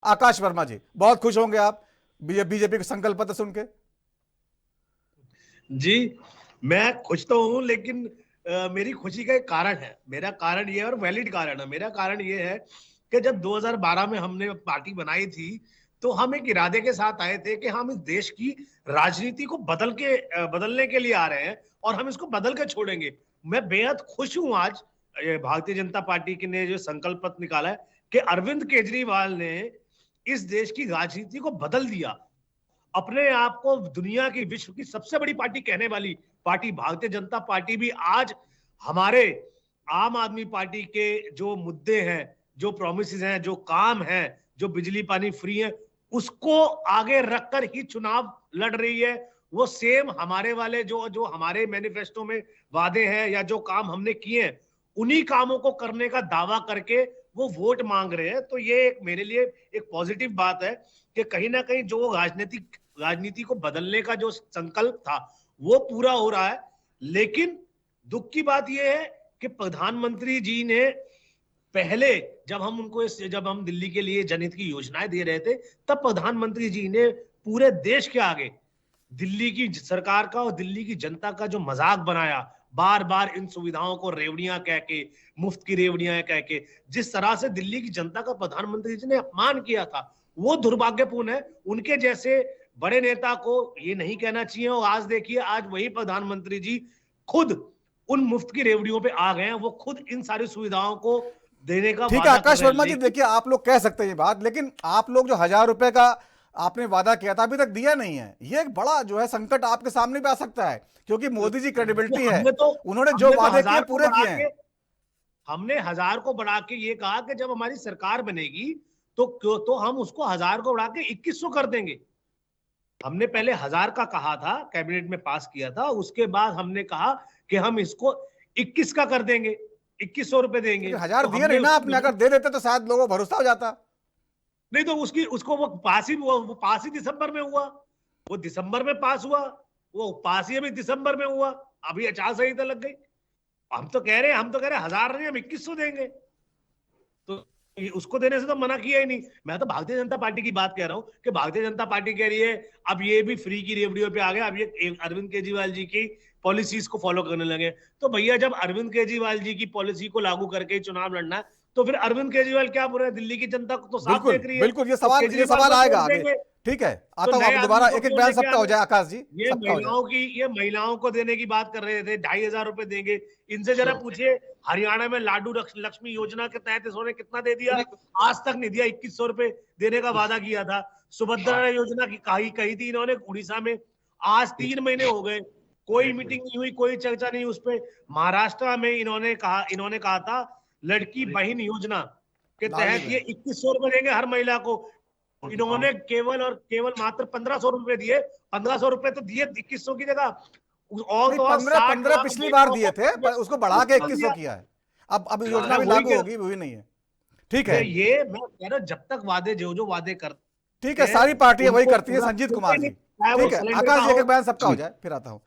आकाश वर्मा जी, बहुत खुश होंगे आप बीजेपी के संकल्प पत्र सुन के। जी, मैं खुश तो हूं, लेकिन मेरी खुशी का एक कारण है। मेरा कारण ये है, और वैलिड कारण है। मेरा कारण ये है कि जब 2012 में हमने पार्टी बनाई थी, तो हम एक इरादे के साथ आए थे कि हम इस देश की राजनीति को बदलने के लिए आ रहे हैं, और हम इसको बदल के छोड़ेंगे। मैं बेहद खुश हूं आज भारतीय जनता पार्टी के ने जो संकल्प पत्र निकाला है कि अरविंद केजरीवाल ने इस देश की राजनीति को बदल दिया। अपने आप को दुनिया की, विश्व की सबसे बड़ी पार्टी कहने वाली पार्टी भारतीय जनता पार्टी भी आज हमारे आम आदमी पार्टी के जो मुद्दे हैं, जो प्रोमिसेस हैं, जो काम हैं, जो बिजली पानी फ्री है, उसको आगे रखकर ही चुनाव लड़ रही है। वो सेम हमारे वाले जो जो हमारे मैनिफेस्टो में वादे हैं या जो काम हमने किए हैं, उन्हीं कामों को करने का दावा करके वो वोट मांग रहे हैं। तो ये एक मेरे लिए एक पॉजिटिव बात है कि कहीं ना कहीं जो राजनीति को बदलने का जो संकल्प था वो पूरा हो रहा है। लेकिन दुख की बात यह है कि प्रधानमंत्री जी ने पहले, जब हम दिल्ली के लिए जनहित की योजनाएं दे रहे थे, तब प्रधानमंत्री जी ने पूरे देश के आगे दिल्ली की सरकार का और दिल्ली की जनता का जो मजाक बनाया, बार बार इन सुविधाओं को रेवड़ियां कह के, मुफ्त की रेवड़ियां कह के, जिस तरह से दिल्ली की जनता का प्रधानमंत्री जी ने अपमान किया था, वो दुर्भाग्यपूर्ण है। उनके जैसे बड़े नेता को ये नहीं कहना चाहिए। और आज देखिए, आज वही प्रधानमंत्री जी खुद उन मुफ्त की रेवड़ियों पे आ गए हैं। वो खुद इन सारी सुविधाओं को देने का ठीक है वादा कर आकाश रहे हैं। वर्मा जी, देखिए आप लोग कह सकते हैं ये बात, लेकिन आप लोग जो 1,000 रुपए का आपने वादा किया था अभी तक दिया नहीं है, ये एक बड़ा जो है संकट आपके सामने भी आ सकता है, क्योंकि मोदी जी क्रेडिबिलिटी है, उन्होंने जो हमने तो वादे किए हजार को पूरे बढ़ा किए के हैं। हमने 1000 को बढ़ा के ये कहा कि जब हमारी सरकार बनेगी तो हम उसको 1000 को बढ़ा के 2100 कर देंगे। हमने पहले 1000 का कहा था, कैबिनेट में पास किया था। उसके बाद हमने कहा कि हम इसको 21 का कर देंगे, 2100 रुपए देंगे। लेकिन 1,000 तो दिए हमने नहीं ना उसकी आपने, अगर दे देते तो शायद लोगों को भरोसा हो जाता। नहीं, तो उसको वो पास ही दिसंबर में हुआ। वो दिसंबर में पास हुआ। वो पास ही अभी दिसंबर में हुआ। अभी आचार संहिता लग गई। हम तो कह रहे हैं 1000 नहीं, हम 2100 देंगे। तो उसको देने से तो मना किया ही नहीं। मैं तो भारतीय जनता पार्टी की बात कह रहा हूं कि भारतीय जनता पार्टी कह रही है अब ये भी फ्री की रेवड़ियों पे आ गया, अब ये अरविंद केजरीवाल जी की पॉलिसीज को फॉलो करने लगे। तो भैया, जब अरविंद केजरीवाल जी की पॉलिसी को लागू करके चुनाव लड़ना है, तो फिर अरविंद केजरीवाल क्या बुरा है? दिल्ली की जनता को तो साफ बिल्कुल देख रही है। बिल्कुल, ये तो सवाल केजरीवाल को आएगा वोट आगे। देंगे, ठीक है, तो आता हूं, नए अब आदमी दोबारा को एक एक क्यों बयान लेके सबका आ हो रहे जाए हो? आकाश जी, सबका हो जाए। ये महिलाओं को देने की बात कर रहे थे, 2,500 रुपए देंगे। इनसे जरा पूछिए, हरियाणा में लाडू लक्ष्मी योजना के तहत इन्होंने कितना दे दिया? आज तक नहीं दिया। 2100 रुपए देने का वादा किया था। सुभद्रा योजना की कही थी इन्होंने उड़ीसा में। आज 3 महीने हो गए, कोई मीटिंग नहीं हुई, कोई चर्चा नहीं उस पर। महाराष्ट्र में इन्होंने कहा था लड़की बहन योजना के लाडली तहत ये बहन। 2100 रुपए देंगे हर महिला को। इन्होंने केवल मात्र 1500 रुपए दिए। 1500 रुपए तो दिए 2100 की जगह। और नहीं, तो और 15 60 15 लाख पिछली बार महिलाओं दिए को थे, पर उसको बढ़ा के 2100 दिया। किया है। अब योजना मैं भी वही लागू कह होगी, वो भी नहीं है। ठीक है। मैं कह रहा हूं, जब तक वादे जो वादे ठीक है, करते हैं सारी पार्टियां वही उनको करती है, पूरा संजीत करते कुमार नहीं। जी। चाहे वो ठीक है सिलेंडर आकाश का जी, एक हो। एक बयान सबका हो जाए, फिर आता हूं।